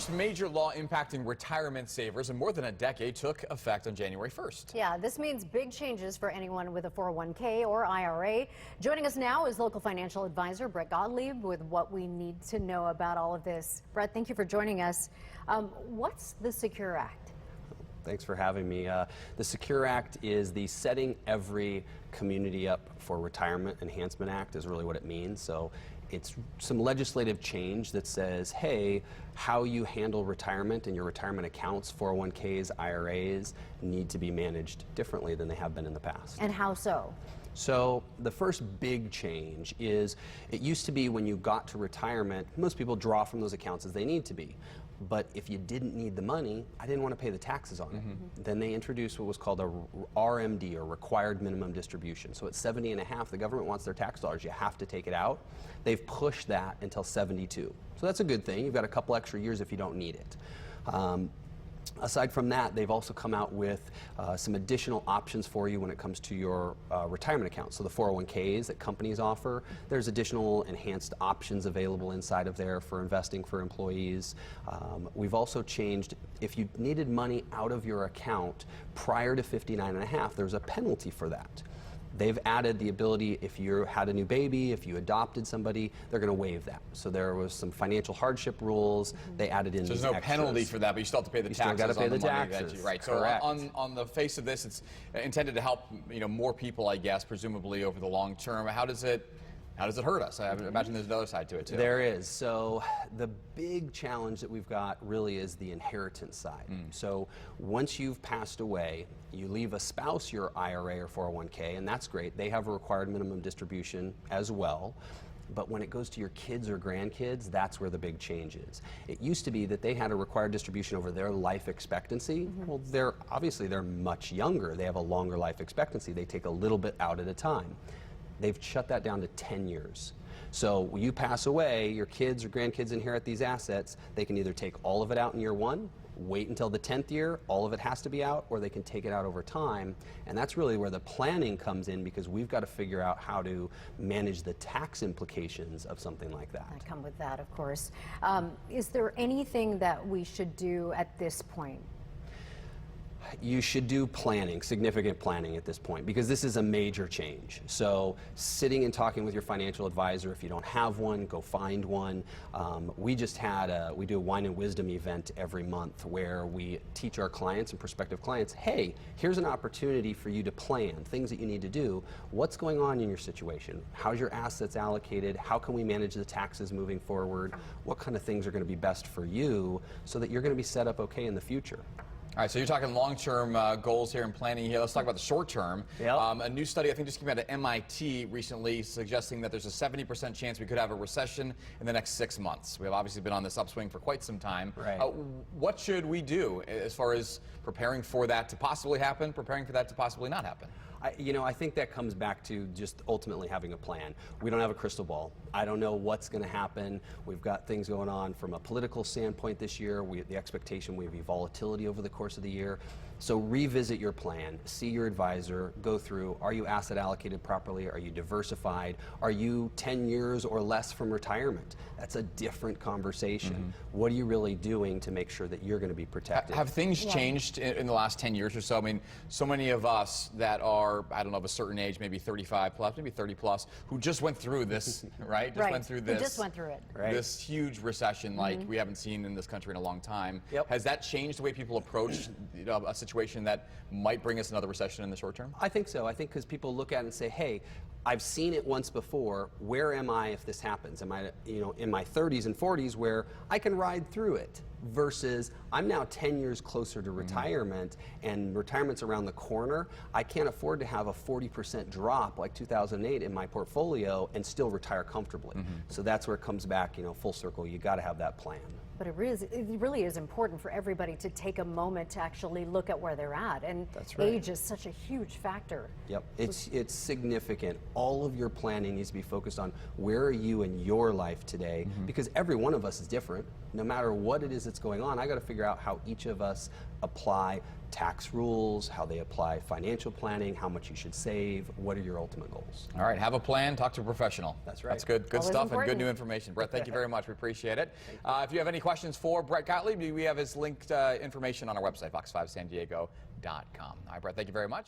first major law impacting retirement savers in more than a decade took effect on January 1st. Yeah, this means big changes for anyone with a 401k or IRA. Joining us now is local financial advisor Brett Gottlieb with what we need to know about all of this. Brett, thank you for joining us. What's the Secure Act? Thanks for having me. The Secure Act is the Setting Every Community Up for Retirement Enhancement Act is really what it means. So it's some legislative change that says, hey, how you handle retirement and your retirement accounts, 401ks, IRAs, need to be managed differently than they have been in the past. And how so? So the first big change is it used to be when you got to retirement, most people draw from those accounts as they need to be. But if you didn't need the money, I didn't want to pay the taxes on it. Then they introduced what was called a RMD, or required minimum distribution. So at 70 and a half, the government wants their tax dollars. You have to take it out. They've pushed that until 72. So that's a good thing. You've got a couple extra years if you don't need it. Aside from that, they've also come out with some additional options for you when it comes to your retirement account. So the 401ks that companies offer, there's additional enhanced options available inside of there for investing for employees. We've also changed, if you needed money out of your account prior to 59 and a half, there's a penalty for that. They've added the ability, if you had a new baby, if you adopted somebody, they're going to waive that. So there was some financial hardship rules. They added in. So these there's no extras. penalty for that, but you still have to pay the taxes. You still got to pay the money taxes. that you, right. Correct. So on the face of this, it's intended to help more people, I guess, presumably over the long term. How does it hurt us? I imagine there's another side to it too. There is. So the big challenge that we've got really is the inheritance side. So once you've passed away, you leave a spouse your IRA or 401k, and that's great. They have a required minimum distribution as well. But when it goes to your kids or grandkids, that's where the big change is. It used to be that they had a required distribution over their life expectancy. Well, they're much younger. They have a longer life expectancy. They take a little bit out at a time. They've shut that down to 10 years. So when you pass away, your kids or grandkids inherit these assets. They can either take all of it out in year one, wait until the 10th year, all of it has to be out, or they can take it out over time. And that's really where the planning comes in, because we've got to figure out how to manage the tax implications of something like that. I come with that, of course. Is there anything that we should do at this point? You should do planning, significant planning at this point, because this is a major change. So sitting and talking with your financial advisor, if you don't have one, go find one. We do a wine and wisdom event every month where we teach our clients and prospective clients, hey, here's an opportunity for you to plan things that you need to do. What's going on in your situation? How's your assets allocated? How can we manage the taxes moving forward? What kind of things are going to be best for you so that you're going to be set up okay in the future? All right, so you're talking long-term goals here and planning here. Let's talk about the short-term. Yep. A new study, I think, just came out of MIT recently, suggesting that there's a 70% chance we could have a recession in the next 6 months. We have obviously been on this upswing for quite some time. Right. What should we do as far as preparing for that to possibly happen, preparing for that to possibly not happen? I think that comes back to just ultimately having a plan. We don't have a crystal ball. I don't know what's going to happen. We've got things going on from a political standpoint this year. The expectation will be volatility over the course of the year. So revisit your plan, see your advisor, go through, are you asset allocated properly? Are you diversified? Are you 10 years or less from retirement? That's a different conversation. What are you really doing to make sure that you're going to be protected? Have things changed in the last 10 years or so? I mean, so many of us that are, I don't know, of a certain age, maybe 35 plus, maybe 30 plus, who just went through this, right? Went through this. We just went through it. Right. This huge recession like we haven't seen in this country in a long time. Yep. Has that changed the way people approach a situation that might bring us another recession in the short term? I think so. I think because people look at it and say, hey, I've seen it once before. Where am I if this happens? Am I, in my 30s and 40s where I can ride through it? Versus I'm now 10 years closer to retirement, and retirement's around the corner. I can't afford to have a 40% drop like 2008 in my portfolio and still retire comfortably. So that's where it comes back, full circle. You got to have that plan. But it really is important for everybody to take a moment to actually look at where they're at. And That's right. Age is such a huge factor. Yep, it's significant. All of your planning needs to be focused on where are you in your life today, because every one of us is different. no matter what it is that's going on, I got to figure out how each of us apply tax rules, how they apply financial planning, how much you should save, what are your ultimate goals. All right, have a plan, talk to a professional. That's right. That's good Always stuff important. and good new information. Brett, thank you very much. We appreciate it. If you have any questions for Brett Gottlieb, we have his linked information on our website, fox5sandiego.com. All right, Brett, thank you very much.